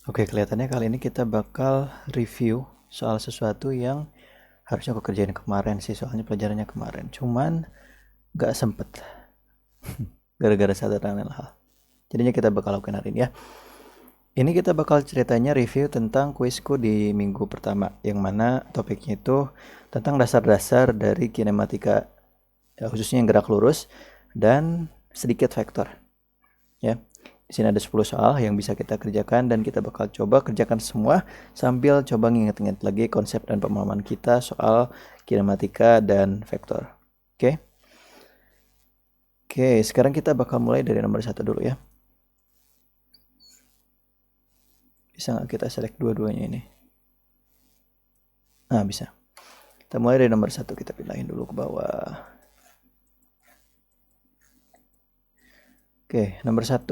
Oke, kelihatannya kali ini kita bakal review soal sesuatu yang harusnya aku kerjain kemarin sih, soalnya pelajarannya kemarin. Cuman gak sempet, gara-gara satu dan lain hal. Jadinya kita bakal lakukan hari ini ya. Ini kita bakal ceritanya review tentang kuisku di minggu pertama, yang mana topiknya itu tentang dasar-dasar dari kinematika, ya, khususnya yang gerak lurus dan sedikit vektor. Ya, di sini ada 10 soal yang bisa kita kerjakan dan kita bakal coba kerjakan semua sambil coba nginget-nginget lagi konsep dan pemahaman kita soal kinematika dan vektor. Oke. Oke, sekarang kita bakal mulai dari nomor 1 dulu ya. Bisa nggak kita select dua-duanya ini? Nah, bisa. Kita mulai dari nomor 1, kita pindahin dulu ke bawah. Oke, nomor 1.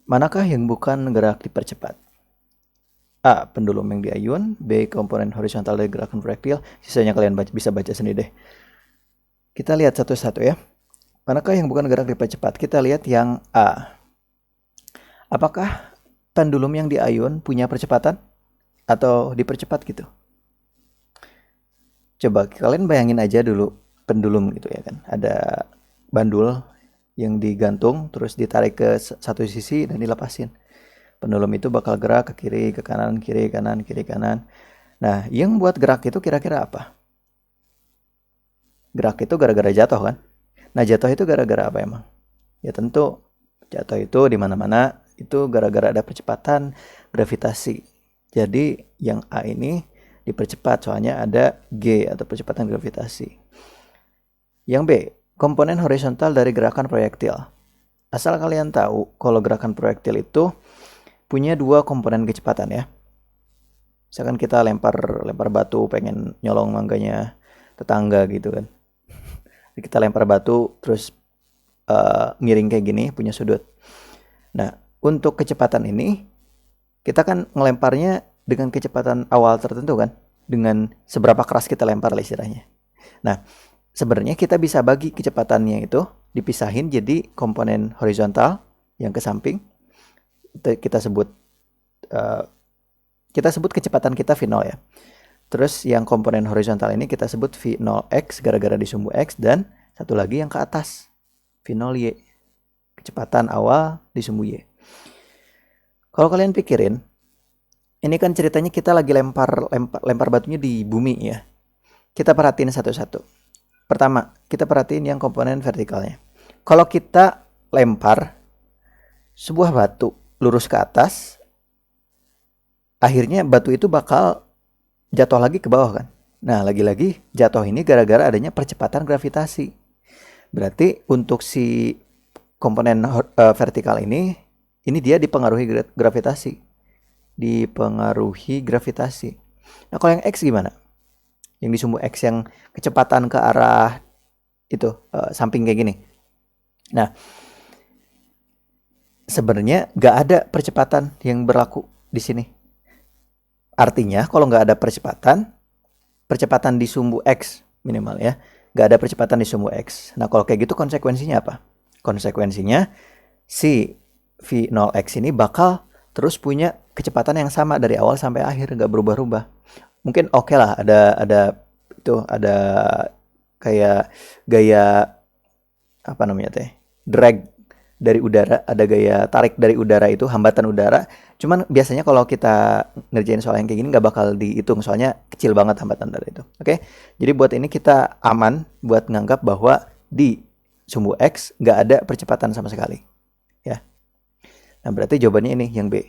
Manakah yang bukan gerak dipercepat? A. Pendulum yang diayun. B. Komponen horizontal dari gerakan proyektil. Sisanya kalian bisa baca sendiri deh. Kita lihat satu-satu ya. Manakah yang bukan gerak dipercepat? Kita lihat yang A. Apakah pendulum yang diayun punya percepatan? Atau dipercepat gitu? Coba kalian bayangin aja dulu pendulum gitu ya kan. Ada bandul yang digantung terus ditarik ke satu sisi dan dilepasin. Pendulum itu bakal gerak ke kiri, ke kanan, kiri, kanan, kiri, kanan. Nah, yang buat gerak itu kira-kira apa? Gerak itu gara-gara jatuh kan? Nah, jatuh itu gara-gara apa emang? Ya tentu jatuh itu di mana-mana itu gara-gara ada percepatan gravitasi. Jadi yang A ini dipercepat soalnya ada G atau percepatan gravitasi. Yang B, komponen horizontal dari gerakan proyektil. Asal kalian tahu kalau gerakan proyektil itu punya dua komponen kecepatan ya. Misalkan kita lempar batu pengen nyolong mangganya tetangga gitu kan. Kita lempar batu terus miring kayak gini, punya sudut. Nah, untuk kecepatan ini kita kan ngelemparnya dengan kecepatan awal tertentu kan, dengan seberapa keras kita lempar lah istilahnya. Nah, sebenarnya kita bisa bagi kecepatannya itu dipisahin jadi komponen horizontal yang ke samping. Kita sebut kecepatan kita V0 ya. Terus yang komponen horizontal ini kita sebut V0x gara-gara di sumbu x, dan satu lagi yang ke atas V0y, kecepatan awal di sumbu y. Kalau kalian pikirin, ini kan ceritanya kita lagi lempar batunya di bumi ya. Kita perhatiin satu-satu. Pertama, kita perhatiin yang komponen vertikalnya. Kalau kita lempar sebuah batu lurus ke atas, akhirnya batu itu bakal jatuh lagi ke bawah kan. Nah, lagi-lagi jatuh ini gara-gara adanya percepatan gravitasi. Berarti untuk si komponen vertikal ini dia dipengaruhi gravitasi. Nah, kalau yang X gimana? Yang di sumbu X yang kecepatan ke arah itu samping kayak gini. Nah, sebenarnya nggak ada percepatan yang berlaku di sini. Artinya kalau nggak ada percepatan di sumbu X minimal ya, nggak ada percepatan di sumbu X. Nah, kalau kayak gitu konsekuensinya apa? Konsekuensinya si V0x ini bakal terus punya kecepatan yang sama dari awal sampai akhir, nggak berubah-ubah. Mungkin oke lah, ada kayak gaya apa namanya teh, drag dari udara, ada gaya tarik dari udara, itu hambatan udara. Cuman biasanya kalau kita ngerjain soal yang kayak gini nggak bakal dihitung soalnya kecil banget hambatan udara itu. Oke, jadi buat ini kita aman buat nganggap bahwa di sumbu X nggak ada percepatan sama sekali ya. Nah, berarti jawabannya ini yang B.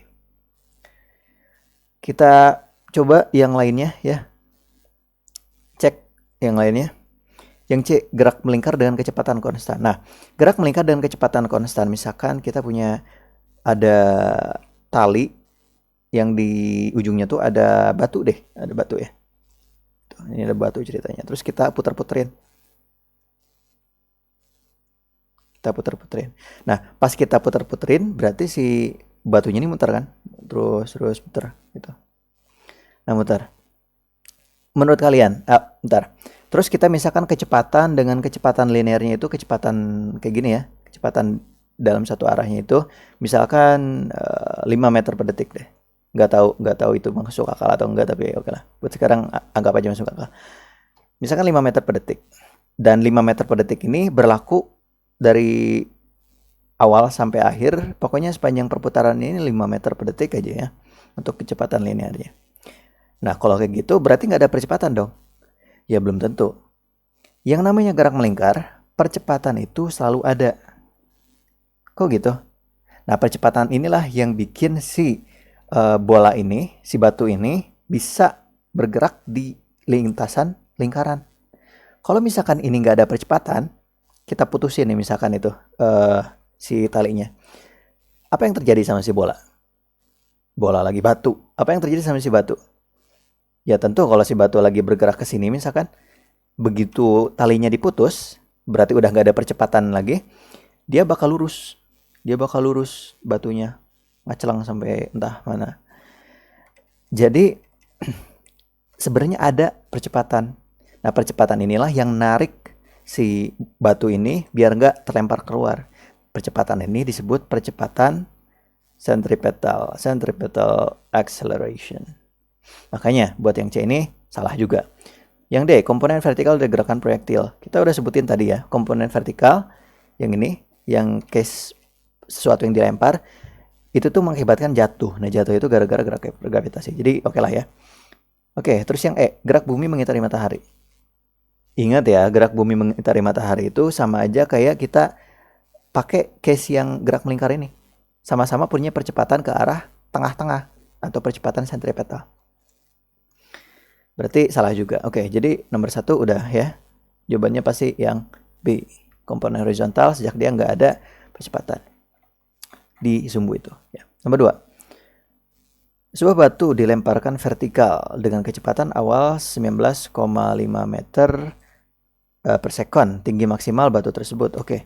Kita coba yang lainnya ya, cek yang lainnya. Yang C, gerak melingkar dengan kecepatan konstan. Nah, gerak melingkar dengan kecepatan konstan, misalkan kita punya ada tali yang di ujungnya tuh ada batu deh, ada batu ya. Tuh, ini ada batu ceritanya. Terus kita puter-puterin. Nah, pas kita puter-puterin, berarti si batunya ini muter kan? Terus muter gitu. Nah, muter. Menurut kalian, bentar. Terus kita misalkan kecepatan dengan kecepatan linearnya itu kecepatan kayak gini ya. Kecepatan dalam satu arahnya itu misalkan 5 meter per detik deh. Nggak tahu itu masuk akal atau enggak, tapi oke lah. Buat sekarang anggap aja masuk akal. Misalkan 5 meter per detik. Dan 5 meter per detik ini berlaku dari awal sampai akhir, pokoknya sepanjang perputaran ini 5 meter per detik aja ya, untuk kecepatan linearnya. Nah, kalau kayak gitu berarti nggak ada percepatan dong? Ya belum tentu. Yang namanya gerak melingkar, percepatan itu selalu ada. Kok gitu? Nah, percepatan inilah yang bikin si bola ini, si batu ini bisa bergerak di lintasan lingkaran. Kalau misalkan ini nggak ada percepatan, kita putusin nih misalkan itu si talinya. Apa yang terjadi sama si bola? Bola lagi batu. Apa yang terjadi sama si batu? Ya tentu kalau si batu lagi bergerak ke sini misalkan, begitu talinya diputus, berarti udah nggak ada percepatan lagi, dia bakal lurus. Dia bakal lurus batunya, ngacelang sampai entah mana. Jadi sebenarnya ada percepatan. Nah, percepatan inilah yang narik si batu ini biar nggak terlempar keluar. Percepatan ini disebut percepatan centripetal acceleration. Makanya buat yang C ini salah juga. Yang D, komponen vertikal dari gerakan proyektil. Kita udah sebutin tadi ya, komponen vertikal yang ini, yang case sesuatu yang dilempar, itu tuh mengakibatkan jatuh. Nah, jatuh itu gara-gara gerak gravitasi. Jadi oke lah ya. Oke, terus yang E, gerak bumi mengitari matahari. Ingat ya, gerak bumi mengitari matahari itu sama aja kayak kita pakai case yang gerak melingkar ini. Sama-sama punya percepatan ke arah tengah-tengah atau percepatan sentripetal. Berarti salah juga. Oke, jadi nomor 1 udah ya. Jawabannya pasti yang B. Komponen horizontal sejak dia nggak ada percepatan di sumbu itu. Ya. Nomor 2. Sebuah batu dilemparkan vertikal dengan kecepatan awal 19,5 meter per sekon. Tinggi maksimal batu tersebut. Oke.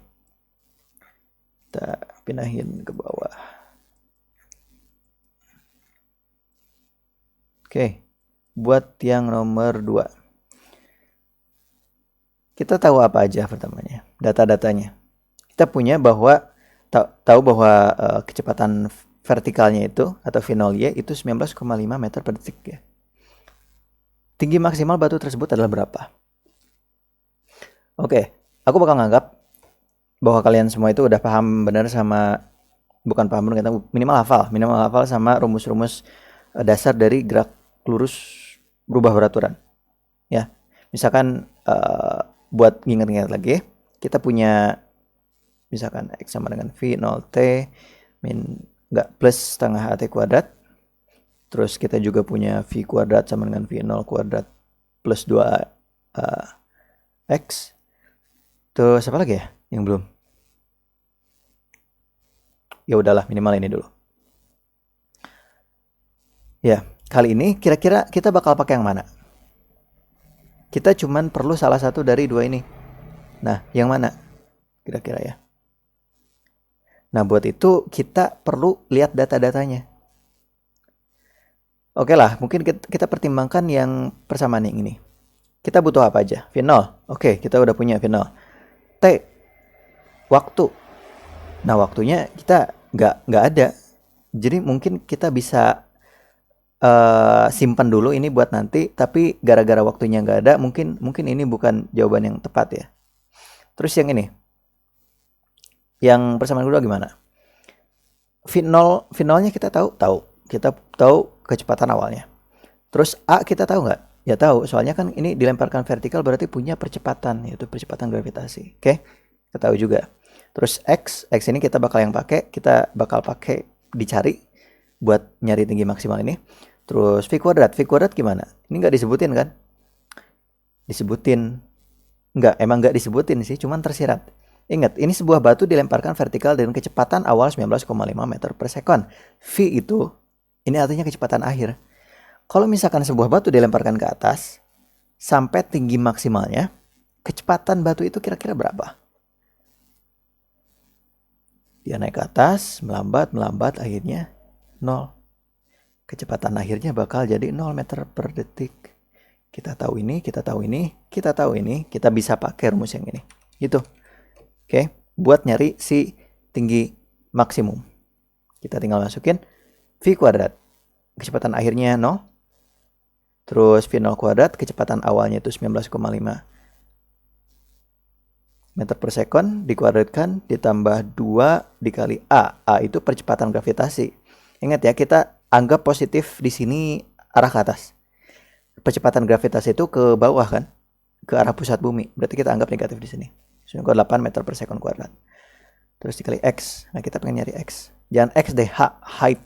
Kita pindahin ke bawah. Oke. Buat yang nomor 2. Kita tahu apa aja pertamanya? Data-datanya. Kita punya bahwa tahu bahwa kecepatan vertikalnya itu atau V0Y itu 19,5 meter per detik ya. Tinggi maksimal batu tersebut adalah berapa? Oke, aku bakal nganggap bahwa kalian semua itu udah paham benar sama, bukan paham benar, minimal hafal sama rumus-rumus dasar dari gerak lurus berubah beraturan. Ya, misalkan buat nginget-nginget lagi, kita punya misalkan X sama dengan V0T plus setengah AT kuadrat. Terus kita juga punya V kuadrat sama dengan V0 kuadrat plus 2X. Terus apa lagi ya yang belum? Ya udahlah, minimal ini dulu. Ya, kali ini kira-kira kita bakal pakai yang mana? Kita cuman perlu salah satu dari dua ini. Nah, yang mana? Kira-kira ya. Nah, buat itu kita perlu lihat data-datanya. Oke lah, mungkin kita pertimbangkan yang persamaan yang ini. Kita butuh apa aja? V0. Oke, kita udah punya V0. T, waktu. Nah, waktunya kita nggak ada. Jadi mungkin kita bisa simpan dulu ini buat nanti, tapi gara-gara waktunya nggak ada, mungkin ini bukan jawaban yang tepat ya. Terus yang ini, yang persamaan kedua gimana? V0-nya kita tahu, kita tahu kecepatan awalnya. Terus A kita tahu nggak? Ya tahu, soalnya kan ini dilemparkan vertikal berarti punya percepatan, yaitu percepatan gravitasi. Oke, kita tahu juga. Terus X ini kita bakal pakai dicari buat nyari tinggi maksimal ini. Terus V kuadrat gimana? Ini nggak disebutin kan? Disebutin. Emang nggak disebutin sih, cuman tersirat. Ingat, ini sebuah batu dilemparkan vertikal dengan kecepatan awal 19,5 meter per sekon. V itu, ini artinya kecepatan akhir. Kalau misalkan sebuah batu dilemparkan ke atas, sampai tinggi maksimalnya, kecepatan batu itu kira-kira berapa? Dia naik ke atas, melambat, akhirnya 0. Kecepatan akhirnya bakal jadi 0 meter per detik. Kita tahu ini, kita bisa pakai rumus yang ini. Gitu. Oke, buat nyari si tinggi maksimum. Kita tinggal masukin V kuadrat. Kecepatan akhirnya 0. Terus V0 kuadrat, kecepatan awalnya itu 19,5 meter per sekon dikuadratkan ditambah 2 dikali A. A itu percepatan gravitasi. Ingat ya, kita anggap positif di sini arah ke atas. Percepatan gravitasi itu ke bawah kan, ke arah pusat bumi. Berarti kita anggap negatif di sini. 8 meter per sekon kuadrat. Terus dikali X. Nah, kita pengen nyari X. Jangan X deh, height,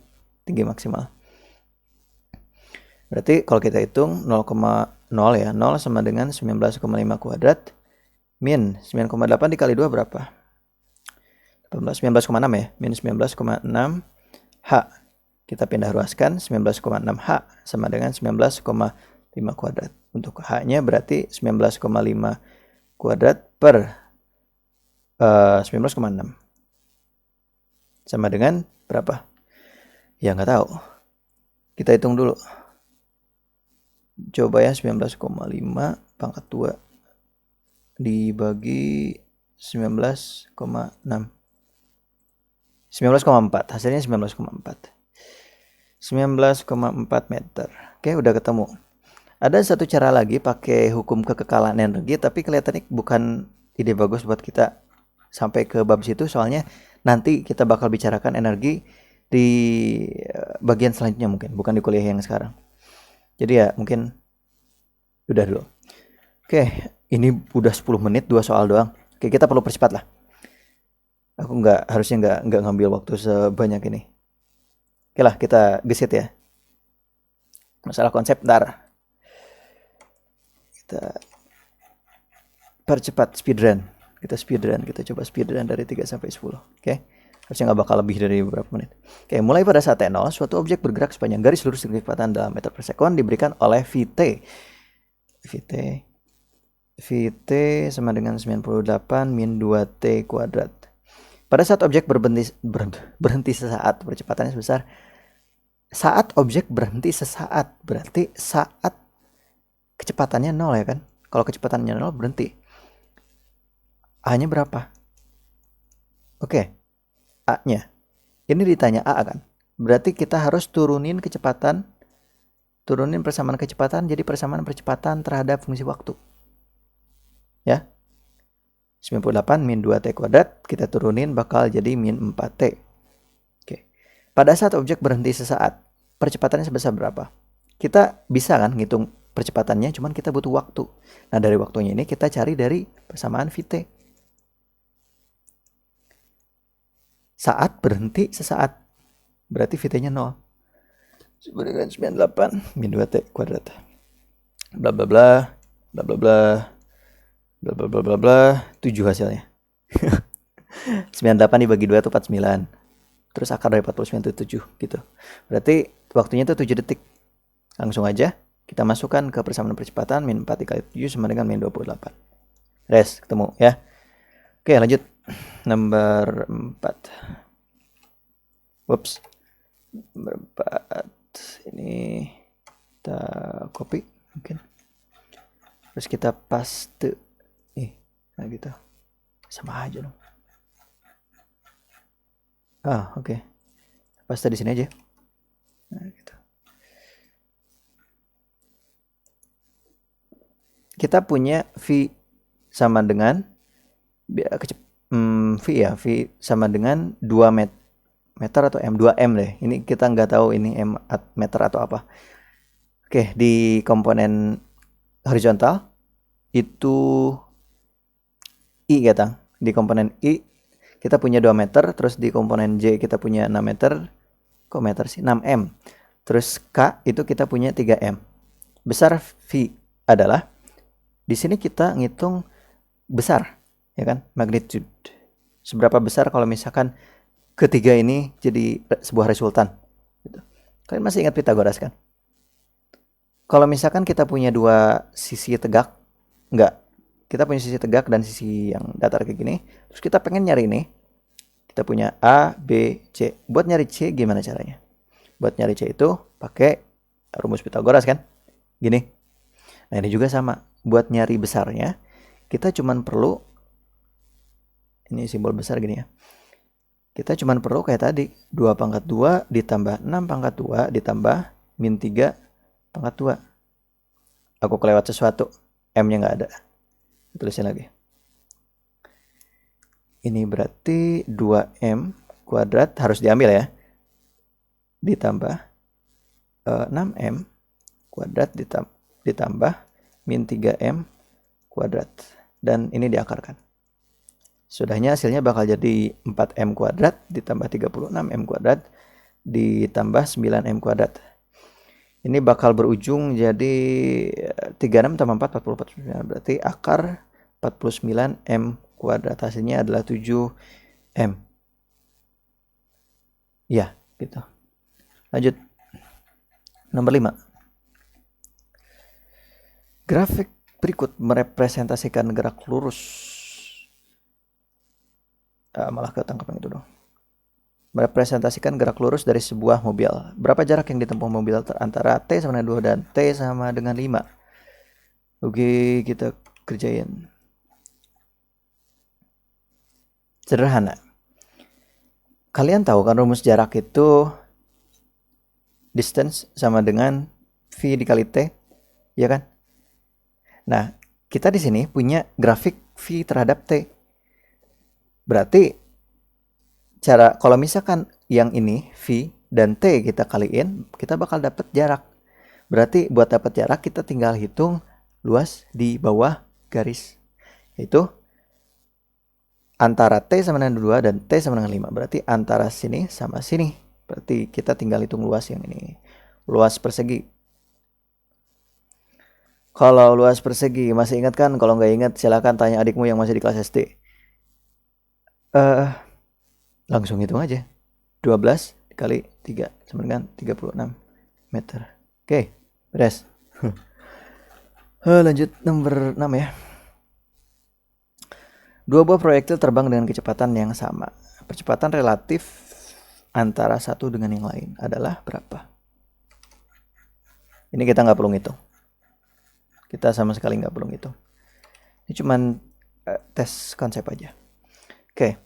tinggi maksimal. Berarti kalau kita hitung 0,0 ya, 0 sama dengan 19,5 kuadrat min 9,8 dikali 2 berapa? 19,6 ya, min 19,6 H. Kita pindah ruaskan, 19,6 H sama dengan 19,5 kuadrat. Untuk H-nya berarti 19,5 kuadrat per 19,6. Sama dengan berapa? Ya nggak tahu. Kita hitung dulu. Coba ya, 19,5 pangkat 2 dibagi 19,6. 19,4. Hasilnya 19,4. 19,4 meter. Oke, udah ketemu. Ada satu cara lagi pakai hukum kekekalan energi, tapi kelihatannya bukan ide bagus buat kita sampai ke bab situ, soalnya nanti kita bakal bicarakan energi di bagian selanjutnya mungkin, bukan di kuliah yang sekarang. Jadi ya mungkin udah dulu. Oke, ini udah 10 menit 2 soal doang. Oke, kita perlu percepat lah. Aku harusnya nggak ngambil waktu sebanyak ini. Oke lah, kita gesit ya. Masalah konsep ntar. Kita percepat speedrun. Kita coba speedrun dari 3 sampai 10. Oke. Harusnya nggak bakal lebih dari beberapa menit. Oke, mulai pada saat T0, suatu objek bergerak sepanjang garis lurus dengan kecepatan dalam meter per sekon diberikan oleh Vt. Vt sama dengan 98 min 2T kuadrat. Pada saat objek berhenti sesaat, percepatannya sebesar. Saat objek berhenti sesaat, berarti saat kecepatannya 0 ya kan? Kalau kecepatannya 0 berhenti. A-nya berapa? Oke. A-nya. Ini ditanya A kan? Berarti kita harus turunin persamaan kecepatan jadi persamaan percepatan terhadap fungsi waktu. Ya. 98 min 2T kuadrat, kita turunin bakal jadi min 4T. Oke. Pada saat objek berhenti sesaat, percepatannya sebesar berapa? Kita bisa kan ngitung percepatannya, cuman kita butuh waktu. Nah, dari waktunya ini kita cari dari persamaan Vt. Saat berhenti sesaat, berarti Vt-nya 0. Sama dengan 98 min 2T kuadrat. Bla bla bla, bla bla bla, bla bla bla bla bla, 7 hasilnya. 98 dibagi 2 itu 49. Terus akar dari 49 itu 7 gitu. Berarti waktunya itu 7 detik. Langsung aja kita masukkan ke persamaan percepatan min 4 dikali 7 sama dengan min 28. Res, ketemu ya. Oke, lanjut. Nomor 4. Whoops. Nomor 4. Ini kita copy mungkin. Terus kita paste. Nah gitu. Sama aja dong. Oke. Paste di sini aja. Nah, gitu. Kita punya V sama dengan V ya, V sama dengan 2 meter atau M, 2M deh. Ini kita nggak tahu ini M meter atau apa. Oke, di komponen horizontal itu I kita. Di komponen I kita punya 2 meter, terus di komponen J kita punya 6 meter. Kok meter sih? 6M. Terus K itu kita punya 3M. Besar V adalah, di sini kita ngitung besar, ya kan? Magnitude. Seberapa besar kalau misalkan ketiga ini jadi sebuah resultan. Gitu. Kalian masih ingat Pythagoras kan? Kalau misalkan kita punya 2 sisi tegak, kita punya sisi tegak dan sisi yang datar kayak gini. Terus kita pengen nyari ini. Kita punya A, B, C. Buat nyari C gimana caranya? Buat nyari C itu pakai rumus Pythagoras kan? Gini. Nah, ini juga sama. Buat nyari besarnya, kita cuman perlu, ini simbol besar gini ya. Kita cuman perlu kayak tadi, 2 pangkat 2 ditambah 6 pangkat 2 ditambah min 3 pangkat 2. Aku kelewat sesuatu, M-nya nggak ada. Tulisin lagi. Ini berarti 2M kuadrat harus diambil ya. Ditambah 6M kuadrat ditambah min 3M kuadrat. Dan ini diakarkan. Sudahnya hasilnya bakal jadi 4M kuadrat ditambah 36M kuadrat ditambah 9M kuadrat. Ini bakal berujung jadi 36 tambah 4, 40, 49. Berarti akar 49M kuadrat. Hasilnya adalah 7M. Ya, gitu. Lanjut. Nomor 5. Grafik berikut merepresentasikan gerak lurus. Malah ketangkap yang itu dong. Merepresentasikan gerak lurus dari sebuah mobil. Berapa jarak yang ditempuh mobil antara T sama dengan 2 dan T sama dengan 5? Oke, kita kerjain. Sederhana. Kalian tahu kan rumus jarak itu distance sama dengan V dikali T, ya kan? Nah, kita di sini punya grafik V terhadap T. Berarti kalau misalkan yang ini V dan T kita kaliin, kita bakal dapat jarak. Berarti buat dapat jarak kita tinggal hitung luas di bawah garis. Yaitu antara T sama dengan 2 dan T sama dengan 5. Berarti antara sini sama sini. Berarti kita tinggal hitung luas yang ini. Luas persegi. Kalau luas persegi masih ingat kan? Kalau nggak ingat silakan tanya adikmu yang masih di kelas SD. Langsung hitung aja. 12 kali 3 sama dengan 36 meter. Oke, beres. Lanjut nomor 6 ya. Dua buah proyektil terbang dengan kecepatan yang sama. Percepatan relatif antara satu dengan yang lain adalah berapa? Ini kita nggak perlu ngitung. Kita sama sekali nggak perlu ngitung. Ini cuman tes konsep aja. Oke.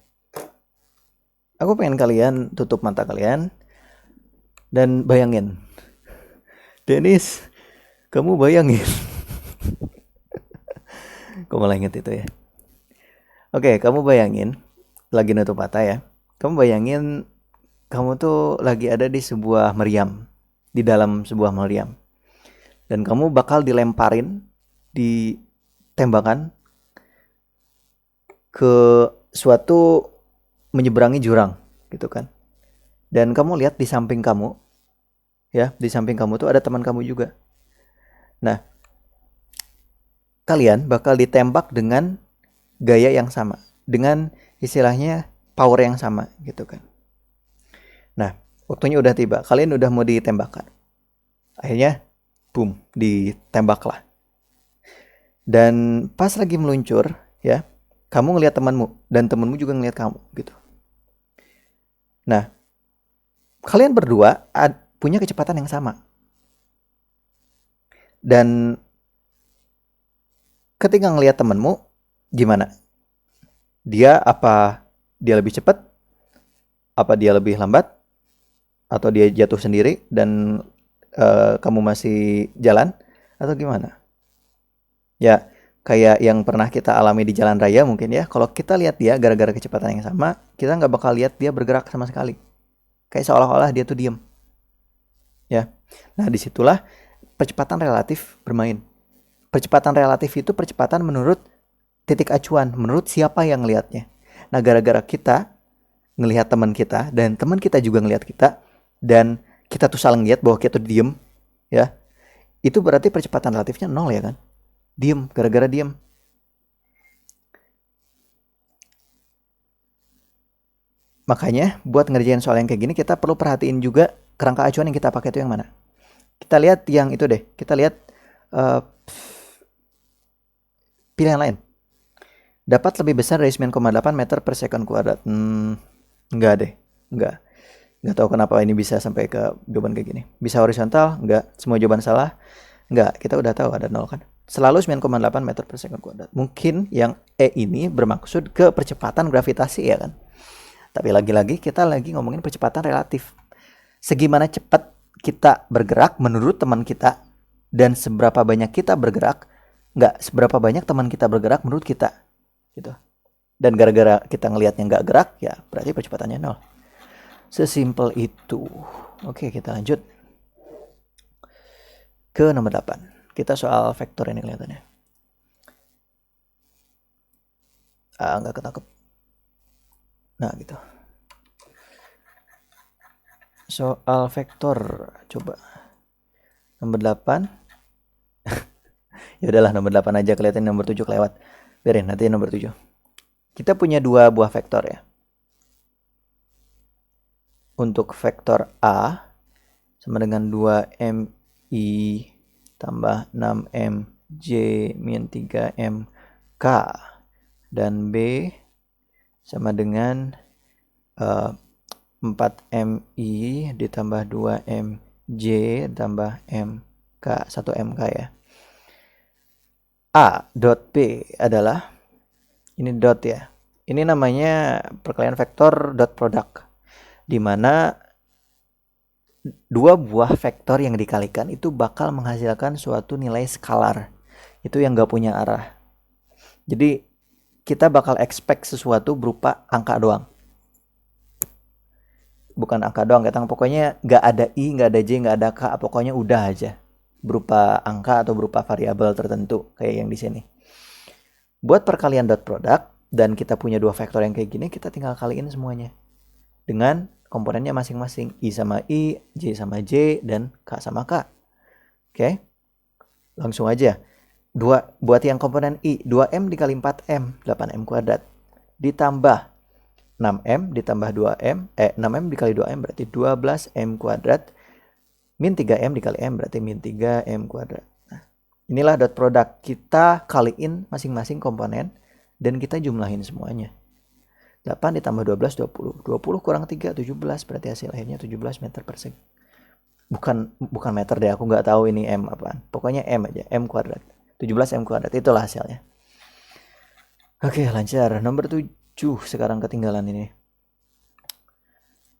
Aku pengen kalian tutup mata kalian dan bayangin. Dennis, kamu bayangin. Kok malah inget itu ya? Oke, kamu bayangin lagi nutup mata ya. Kamu bayangin kamu tuh lagi ada di sebuah meriam, di dalam sebuah meriam. Dan kamu bakal dilemparin di tembakan ke suatu menyeberangi jurang gitu kan. Dan kamu lihat di samping kamu ya, di samping kamu tuh ada teman kamu juga. Nah, kalian bakal ditembak dengan gaya yang sama, dengan istilahnya power yang sama gitu kan. Nah, waktunya udah tiba, kalian udah mau ditembakkan. Akhirnya boom, ditembaklah. Dan pas lagi meluncur ya, kamu ngelihat temanmu dan temanmu juga ngelihat kamu gitu. Nah, kalian berdua punya kecepatan yang sama. Dan ketika ngelihat temanmu, gimana? Dia lebih cepat? Apa dia lebih lambat? Atau dia jatuh sendiri dan kamu masih jalan? Atau gimana? Ya, kayak yang pernah kita alami di jalan raya mungkin ya. Kalau kita lihat dia gara-gara kecepatan yang sama, kita nggak bakal lihat dia bergerak sama sekali. Kayak seolah-olah dia tuh diem. Ya, nah disitulah percepatan relatif bermain. Percepatan relatif itu percepatan menurut titik acuan, menurut siapa yang ngelihatnya. Nah, gara-gara kita ngelihat teman kita dan teman kita juga ngelihat kita dan kita tuh saling lihat bahwa kita tuh diem, ya, itu berarti percepatan relatifnya 0 ya kan? Diem, gara-gara diem. Makanya buat ngerjain soal yang kayak gini kita perlu perhatiin juga kerangka acuan yang kita pakai itu yang mana. Kita lihat yang itu deh. Kita lihat pilihan lain. Dapat lebih besar dari 9,8 meter per second kuadrat. Enggak deh. Enggak tahu kenapa ini bisa sampai ke jawaban kayak gini. Bisa horizontal? Enggak. Semua jawaban salah? Enggak. Kita udah tahu ada 0 kan. Selalu 9,8 meter per second kuadrat. Mungkin yang E ini bermaksud ke percepatan gravitasi ya kan. Tapi lagi-lagi kita lagi ngomongin percepatan relatif. Segimana cepat kita bergerak menurut teman kita, dan seberapa banyak kita bergerak, seberapa banyak teman kita bergerak menurut kita, gitu. Dan gara-gara kita ngelihatnya nggak gerak, ya berarti percepatannya 0. Sesimpel itu. Oke, kita lanjut ke nomor 8. Kita soal vektor ini kelihatannya. Nggak ketangkep. Nah, gitu. Soal vektor, coba. Nomor 8. Ya udahlah, nomor 8 aja, kelihatan nomor 7 kelewat. Biarin, nanti nomor 7. Kita punya 2 buah vektor ya. Untuk vektor A sama dengan 2MI tambah 6MJ min 3MK. Dan B sama dengan 4MI ditambah 2MJ tambah MK, 1MK ya. A dot B adalah, ini dot ya, ini namanya perkalian vektor dot product, di mana 2 buah vektor yang dikalikan itu bakal menghasilkan suatu nilai skalar, itu yang gak punya arah. Jadi kita bakal expect sesuatu berupa angka doang, bukan angka doang, pokoknya gak ada I, gak ada J, gak ada K, pokoknya udah aja berupa angka atau berupa variabel tertentu kayak yang di sini. Buat perkalian dot product dan kita punya 2 vektor yang kayak gini, kita tinggal kaliin semuanya dengan komponennya masing-masing, I sama I, J sama J, dan K sama K. Oke, langsung aja. Buat yang komponen I, 2M dikali 4M, 8M kuadrat, ditambah 6M ditambah 2M, 6M dikali 2M berarti 12M kuadrat, min 3M dikali M berarti min 3M kuadrat. Nah, inilah dot product. Kita kaliin masing-masing komponen dan kita jumlahin semuanya. 8 ditambah 12, 20. 20 kurang 3, 17. Berarti hasil akhirnya 17 meter persegi. Bukan meter deh, aku nggak tahu ini M apaan. Pokoknya M aja, M kuadrat. 17M kuadrat, itulah hasilnya. Oke, lancar. Nomor 7 sekarang ketinggalan ini.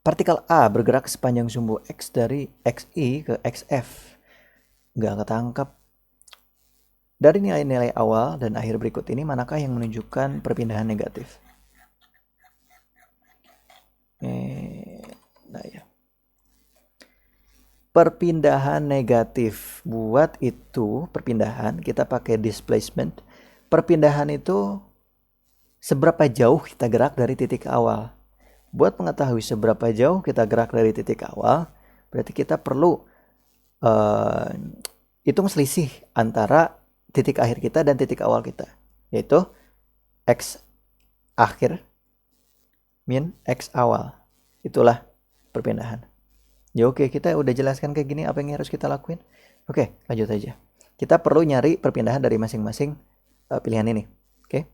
Partikel A bergerak sepanjang sumbu X dari XI ke XF. Nggak ketangkap. Dari nilai-nilai awal dan akhir berikut ini, manakah yang menunjukkan perpindahan negatif? Nah ya. Perpindahan negatif. Buat itu, perpindahan, kita pakai displacement. Perpindahan itu seberapa jauh kita gerak dari titik awal. Buat mengetahui seberapa jauh kita gerak dari titik awal, berarti kita perlu hitung selisih antara titik akhir kita dan titik awal kita, yaitu X akhir min X awal. Itulah perpindahan. Ya oke, kita udah jelaskan kayak gini, apa yang harus kita lakuin? Oke, lanjut aja. Kita perlu nyari perpindahan dari masing-masing pilihan ini. Oke.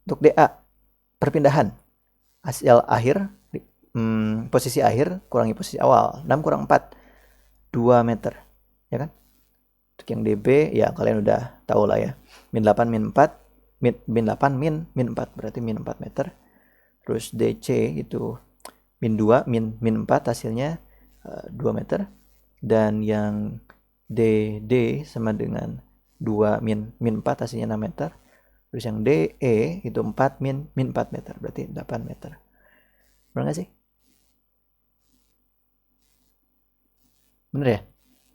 Untuk DA, perpindahan hasil akhir, posisi akhir kurangi posisi awal, 6 kurang 4, 2 meter, ya kan? Untuk yang DB, ya kalian udah tahu lah ya, min 8 min 4, min 8 min 4, berarti min 4 meter. Terus DC itu min 2 min 4, hasilnya 2 meter. Dan yang DD sama dengan 2 min 4, hasilnya 6 meter. Terus yang DE itu 4 min 4 meter, berarti 8 meter. Benar nggak sih? Bener ya?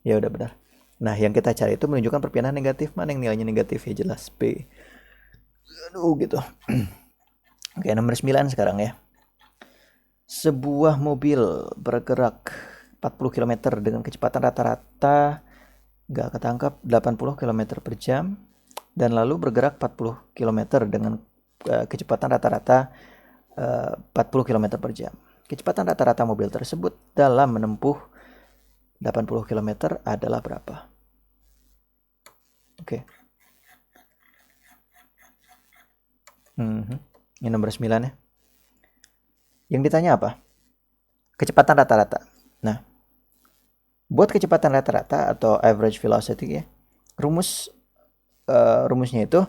Ya udah benar. Nah, yang kita cari itu menunjukkan perpindahan negatif. Mana yang nilainya negatif? Ya jelas P. Aduh gitu. Oke, nomor 9 sekarang ya. Sebuah mobil bergerak 40 km dengan kecepatan rata-rata nggak ketangkap 80 km per jam, dan lalu bergerak 40 km dengan kecepatan rata-rata 40 km per jam. Kecepatan rata-rata mobil tersebut dalam menempuh 80 km adalah berapa? Oke. Ini nomor 9 ya. Yang ditanya apa? Kecepatan rata-rata. Nah, buat kecepatan rata-rata atau average velocity ya, rumusnya itu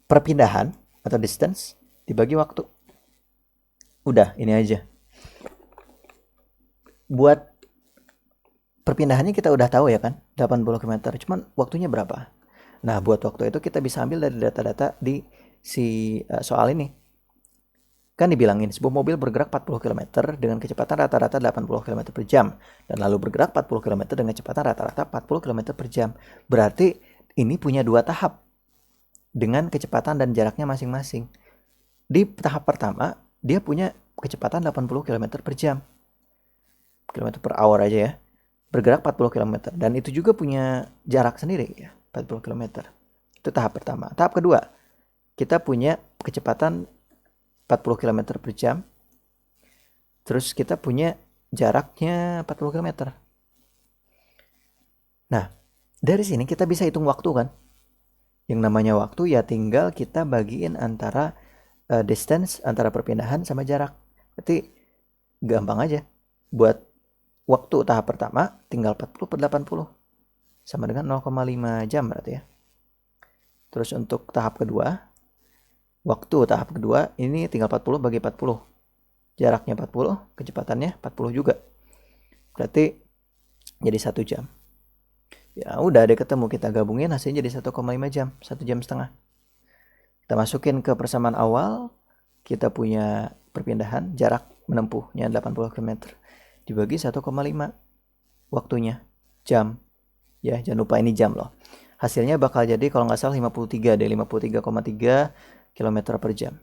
perpindahan atau distance dibagi waktu. Udah, ini aja. Buat perpindahannya kita udah tahu ya kan, 80 km. Cuman waktunya berapa? Nah, buat waktu itu kita bisa ambil dari data-data di soal ini. Kan dibilangin sebuah mobil bergerak 40 km dengan kecepatan rata-rata 80 km per jam dan lalu bergerak 40 km dengan kecepatan rata-rata 40 km per jam. Berarti ini punya dua tahap dengan kecepatan dan jaraknya masing-masing. Di tahap pertama, dia punya kecepatan 80 km per jam. Kilometer per hour aja ya. Bergerak 40 km dan itu juga punya jarak sendiri ya, 40 km. Itu tahap pertama. Tahap kedua, kita punya kecepatan 40 km per jam. Terus kita punya jaraknya 40 km. Nah, dari sini kita bisa hitung waktu kan. Yang namanya waktu ya tinggal kita bagiin antara distance, antara perpindahan sama jarak. Berarti gampang aja. Buat waktu tahap pertama tinggal 40 per 80. Sama dengan 0,5 jam berarti ya. Terus untuk tahap kedua, waktu tahap kedua ini tinggal 40 bagi 40. Jaraknya 40, kecepatannya 40 juga. Berarti jadi 1 jam. Ya udah deh ketemu, kita gabungin hasilnya jadi 1,5 jam, 1 jam setengah. Kita masukin ke persamaan awal, kita punya perpindahan, jarak menempuhnya 80 km. Dibagi 1,5 waktunya, jam. Ya jangan lupa ini jam loh. Hasilnya bakal jadi kalau nggak salah 53 deh, 53,3 km per jam.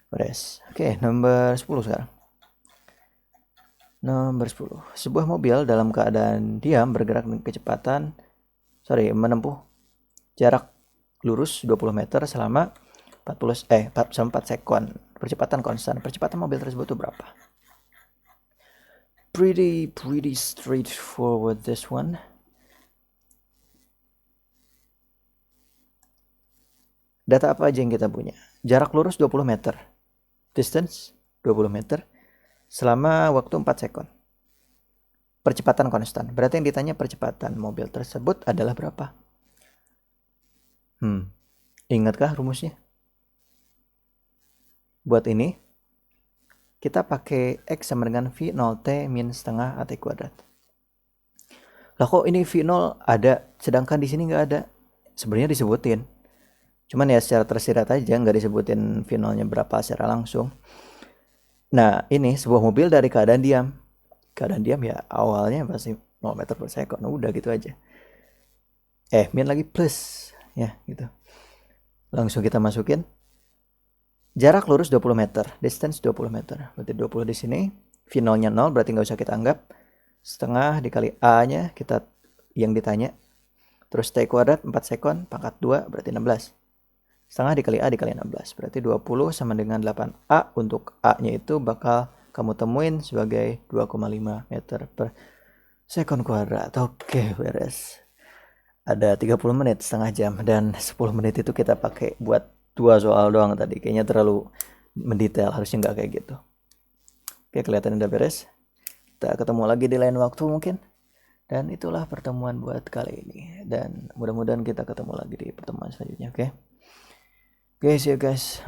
Beres. Oke, nomor 10 sekarang. Nomor 10. Sebuah mobil dalam keadaan diam bergerak dengan kecepatan menempuh jarak lurus 20 meter selama 4 sekon. Percepatan konstan. Percepatan mobil tersebut itu berapa? Pretty straightforward this one. Data apa aja yang kita punya? Jarak lurus 20 meter. Distance 20 meter. Selama waktu 4 sekon. Percepatan konstan. Berarti yang ditanya percepatan mobil tersebut adalah berapa? Ingatkah rumusnya? Buat ini, kita pakai X sama dengan V0T min setengah AT kuadrat. Lah kok ini V0 ada, sedangkan di sini nggak ada? Sebenarnya disebutin. Cuman ya secara tersirat aja, nggak disebutin V0-nya berapa secara langsung. Nah, ini sebuah mobil dari keadaan diam. Keadaan diam ya awalnya pasti 0 meter per sekon. Udah gitu aja. Min lagi plus. Ya, gitu. Langsung kita masukin. Jarak lurus 20 meter. Distance 20 meter. Berarti 20 di sini. V0-nya 0, berarti nggak usah kita anggap. Setengah dikali A-nya, kita yang ditanya. Terus T kuadrat 4 sekon, pangkat 2, berarti 16. Setengah dikali A dikali 16. Berarti 20 sama dengan 8A. Untuk A-nya itu bakal kamu temuin sebagai 2,5 meter per sekon kuadrat. Oke, beres. Ada 30 menit, setengah jam. Dan 10 menit itu kita pakai buat 2 soal doang tadi. Kayaknya terlalu mendetail. Harusnya nggak kayak gitu. Oke, kelihatan udah beres. Kita ketemu lagi di lain waktu mungkin. Dan itulah pertemuan buat kali ini. Dan mudah-mudahan kita ketemu lagi di pertemuan selanjutnya, oke? Okay, see you guys.